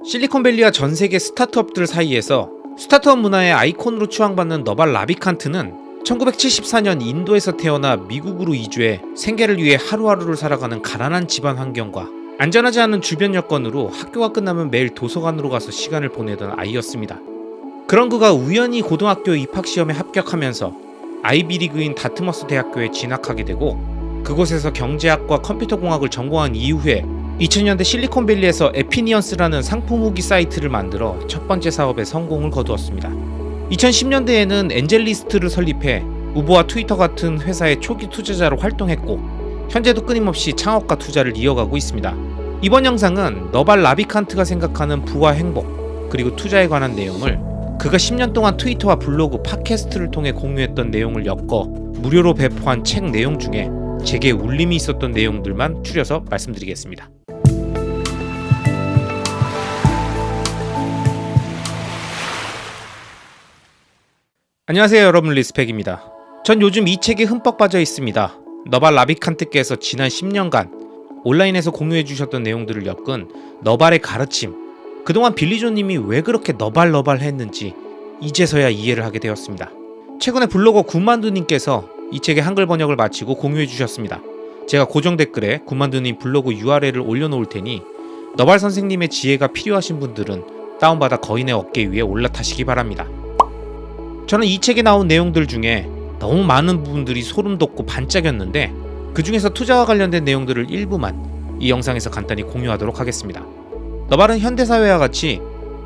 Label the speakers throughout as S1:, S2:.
S1: 실리콘밸리와 전 세계 스타트업들 사이에서 스타트업 문화의 아이콘으로 추앙받는 너발 라비칸트는 1974년 인도에서 태어나 미국으로 이주해 생계를 위해 하루하루를 살아가는 가난한 집안 환경과 안전하지 않은 주변 여건으로 학교가 끝나면 매일 도서관으로 가서 시간을 보내던 아이였습니다. 그런 그가 우연히 고등학교 입학시험에 합격하면서 아이비리그인 다트머스 대학교에 진학하게 되고 그곳에서 경제학과 컴퓨터공학을 전공한 이후에 2000년대 실리콘밸리에서 에피니언스라는 상품 후기 사이트를 만들어 첫 번째 사업에 성공을 거두었습니다. 2010년대에는 엔젤리스트를 설립해 우버와 트위터 같은 회사의 초기 투자자로 활동했고 현재도 끊임없이 창업과 투자를 이어가고 있습니다. 이번 영상은 너발 라비칸트가 생각하는 부와 행복 그리고 투자에 관한 내용을 그가 10년 동안 트위터와 블로그, 팟캐스트를 통해 공유했던 내용을 엮어 무료로 배포한 책 내용 중에 제게 울림이 있었던 내용들만 추려서 말씀드리겠습니다. 안녕하세요 여러분, 리스펙입니다. 전 요즘 이 책에 흠뻑 빠져 있습니다. 너발 라비칸트께서 지난 10년간 온라인에서 공유해 주셨던 내용들을 엮은 너발의 가르침, 그동안 빌리조님이 왜 그렇게 너발 했는지 이제서야 이해를 하게 되었습니다. 최근에 블로거 군만두님께서 이 책의 한글 번역을 마치고 공유해 주셨습니다. 제가 고정 댓글에 군만두님 블로그 URL을 올려놓을 테니 너발 선생님의 지혜가 필요하신 분들은 다운받아 거인의 어깨 위에 올라타시기 바랍니다. 저는 이 책에 나온 내용들 중에 너무 많은 부분들이 소름 돋고 반짝였는데 그 중에서 투자와 관련된 내용들을 일부만 이 영상에서 간단히 공유하도록 하겠습니다. 너발은 현대사회와 같이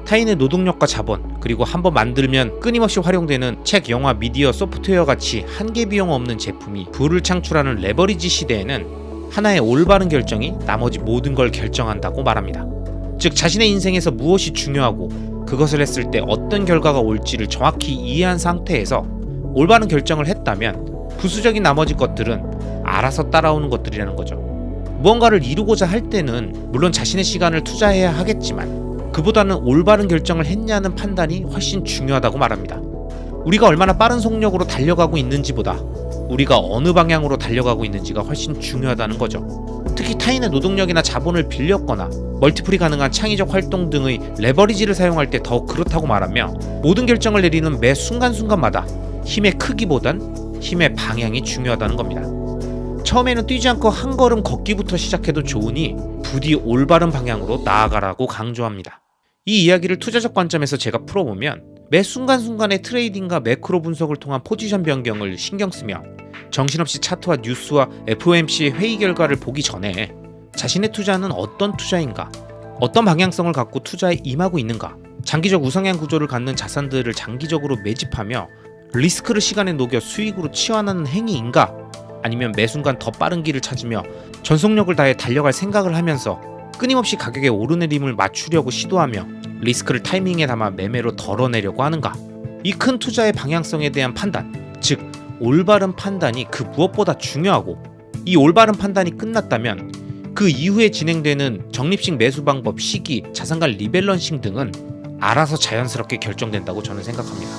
S1: 타인의 노동력과 자본, 그리고 한번 만들면 끊임없이 활용되는 책, 영화, 미디어, 소프트웨어 같이 한계 비용 없는 제품이 부를 창출하는 레버리지 시대에는 하나의 올바른 결정이 나머지 모든 걸 결정한다고 말합니다. 즉 자신의 인생에서 무엇이 중요하고 그것을 했을 때 어떤 결과가 올지를 정확히 이해한 상태에서 올바른 결정을 했다면 부수적인 나머지 것들은 알아서 따라오는 것들이라는 거죠. 무언가를 이루고자 할 때는 물론 자신의 시간을 투자해야 하겠지만 그보다는 올바른 결정을 했냐는 판단이 훨씬 중요하다고 말합니다. 우리가 얼마나 빠른 속력으로 달려가고 있는지보다 우리가 어느 방향으로 달려가고 있는지가 훨씬 중요하다는 거죠. 특히 타인의 노동력이나 자본을 빌렸거나 멀티플이 가능한 창의적 활동 등의 레버리지를 사용할 때 더 그렇다고 말하며 모든 결정을 내리는 매 순간순간마다 힘의 크기보단 힘의 방향이 중요하다는 겁니다. 처음에는 뛰지 않고 한 걸음 걷기부터 시작해도 좋으니 부디 올바른 방향으로 나아가라고 강조합니다. 이 이야기를 투자적 관점에서 제가 풀어보면 매 순간순간의 트레이딩과 매크로 분석을 통한 포지션 변경을 신경 쓰며 정신없이 차트와 뉴스와 FOMC 회의 결과를 보기 전에 자신의 투자는 어떤 투자인가, 어떤 방향성을 갖고 투자에 임하고 있는가, 장기적 우상향 구조를 갖는 자산들을 장기적으로 매집하며 리스크를 시간에 녹여 수익으로 치환하는 행위인가, 아니면 매 순간 더 빠른 길을 찾으며 전속력을 다해 달려갈 생각을 하면서 끊임없이 가격의 오르내림을 맞추려고 시도하며 리스크를 타이밍에 담아 매매로 덜어내려고 하는가. 이 큰 투자의 방향성에 대한 판단, 즉 올바른 판단이 그 무엇보다 중요하고, 이 올바른 판단이 끝났다면 그 이후에 진행되는 적립식 매수 방법, 시기, 자산간 리밸런싱 등은 알아서 자연스럽게 결정된다고 저는 생각합니다.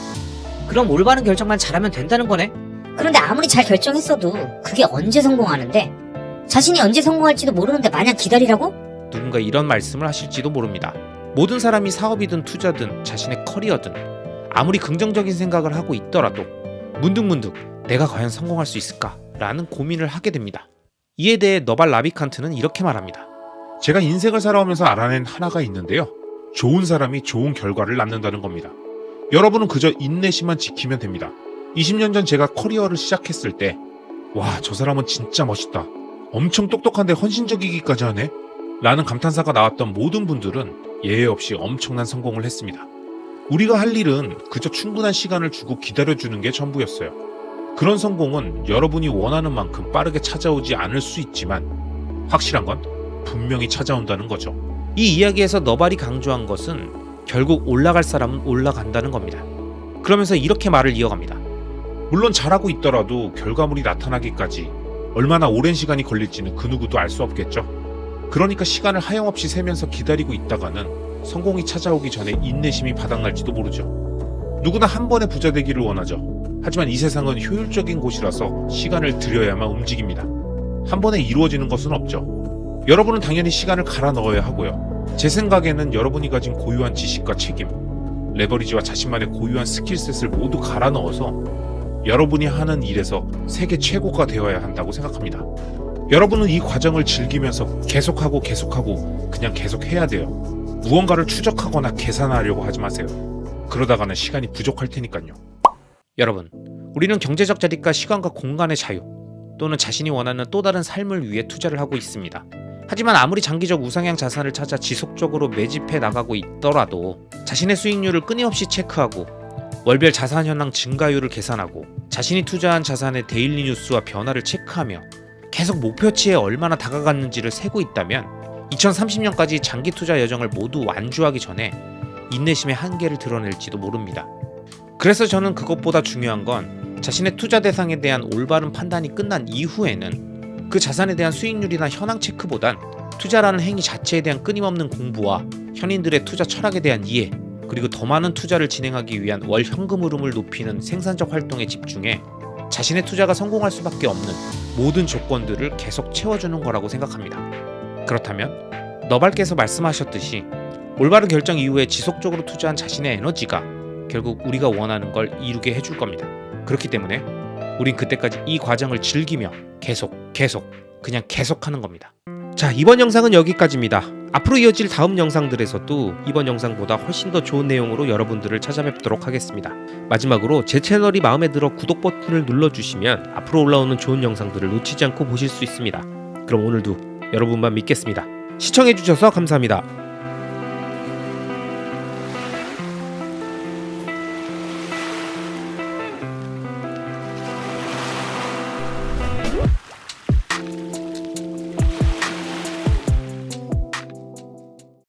S2: 그럼 올바른 결정만 잘하면 된다는 거네?
S3: 그런데 아무리 잘 결정했어도 그게 언제 성공하는데? 자신이 언제 성공할지도 모르는데 마냥 기다리라고?
S1: 누군가 이런 말씀을 하실지도 모릅니다. 모든 사람이 사업이든 투자든 자신의 커리어든 아무리 긍정적인 생각을 하고 있더라도 문득문득 내가 과연 성공할 수 있을까? 라는 고민을 하게 됩니다. 이에 대해 너발 라비칸트는 이렇게 말합니다.
S4: 제가 인생을 살아오면서 알아낸 하나가 있는데요. 좋은 사람이 좋은 결과를 낳는다는 겁니다. 여러분은 그저 인내심만 지키면 됩니다. 20년 전 제가 커리어를 시작했을 때 와, 저 사람은 진짜 멋있다. 엄청 똑똑한데 헌신적이기까지 하네? 라는 감탄사가 나왔던 모든 분들은 예외 없이 엄청난 성공을 했습니다. 우리가 할 일은 그저 충분한 시간을 주고 기다려주는 게 전부였어요. 그런 성공은 여러분이 원하는 만큼 빠르게 찾아오지 않을 수 있지만 확실한 건 분명히 찾아온다는 거죠.
S1: 이 이야기에서 너발이 강조한 것은 결국 올라갈 사람은 올라간다는 겁니다. 그러면서 이렇게 말을 이어갑니다.
S4: 물론 잘하고 있더라도 결과물이 나타나기까지 얼마나 오랜 시간이 걸릴지는 그 누구도 알 수 없겠죠. 그러니까 시간을 하염없이 세면서 기다리고 있다가는 성공이 찾아오기 전에 인내심이 바닥날지도 모르죠. 누구나 한 번에 부자 되기를 원하죠. 하지만 이 세상은 효율적인 곳이라서 시간을 들여야만 움직입니다. 한 번에 이루어지는 것은 없죠. 여러분은 당연히 시간을 갈아 넣어야 하고요. 제 생각에는 여러분이 가진 고유한 지식과 책임, 레버리지와 자신만의 고유한 스킬셋을 모두 갈아 넣어서 여러분이 하는 일에서 세계 최고가 되어야 한다고 생각합니다. 여러분은 이 과정을 즐기면서 계속하고 그냥 계속해야 돼요. 무언가를 추적하거나 계산하려고 하지 마세요. 그러다가는 시간이 부족할 테니까요.
S1: 여러분, 우리는 경제적 자립과 시간과 공간의 자유 또는 자신이 원하는 또 다른 삶을 위해 투자를 하고 있습니다. 하지만 아무리 장기적 우상향 자산을 찾아 지속적으로 매집해 나가고 있더라도 자신의 수익률을 끊임없이 체크하고 월별 자산 현황 증가율을 계산하고 자신이 투자한 자산의 데일리 뉴스와 변화를 체크하며 계속 목표치에 얼마나 다가갔는지를 세고 있다면 2030년까지 장기 투자 여정을 모두 완주하기 전에 인내심의 한계를 드러낼지도 모릅니다. 그래서 저는 그것보다 중요한 건 자신의 투자 대상에 대한 올바른 판단이 끝난 이후에는 그 자산에 대한 수익률이나 현황 체크보단 투자라는 행위 자체에 대한 끊임없는 공부와 현인들의 투자 철학에 대한 이해, 그리고 더 많은 투자를 진행하기 위한 월 현금 흐름을 높이는 생산적 활동에 집중해 자신의 투자가 성공할 수밖에 없는 모든 조건들을 계속 채워주는 거라고 생각합니다. 그렇다면 너발께서 말씀하셨듯이 올바른 결정 이후에 지속적으로 투자한 자신의 에너지가 결국 우리가 원하는 걸 이루게 해줄 겁니다. 그렇기 때문에 우린 그때까지 이 과정을 즐기며 그냥 계속하는 겁니다. 자, 이번 영상은 여기까지입니다. 앞으로 이어질 다음 영상들에서도 이번 영상보다 훨씬 더 좋은 내용으로 여러분들을 찾아뵙도록 하겠습니다. 마지막으로 제 채널이 마음에 들어 구독 버튼을 눌러주시면 앞으로 올라오는 좋은 영상들을 놓치지 않고 보실 수 있습니다. 그럼 오늘도 여러분만 믿겠습니다. 시청해주셔서 감사합니다.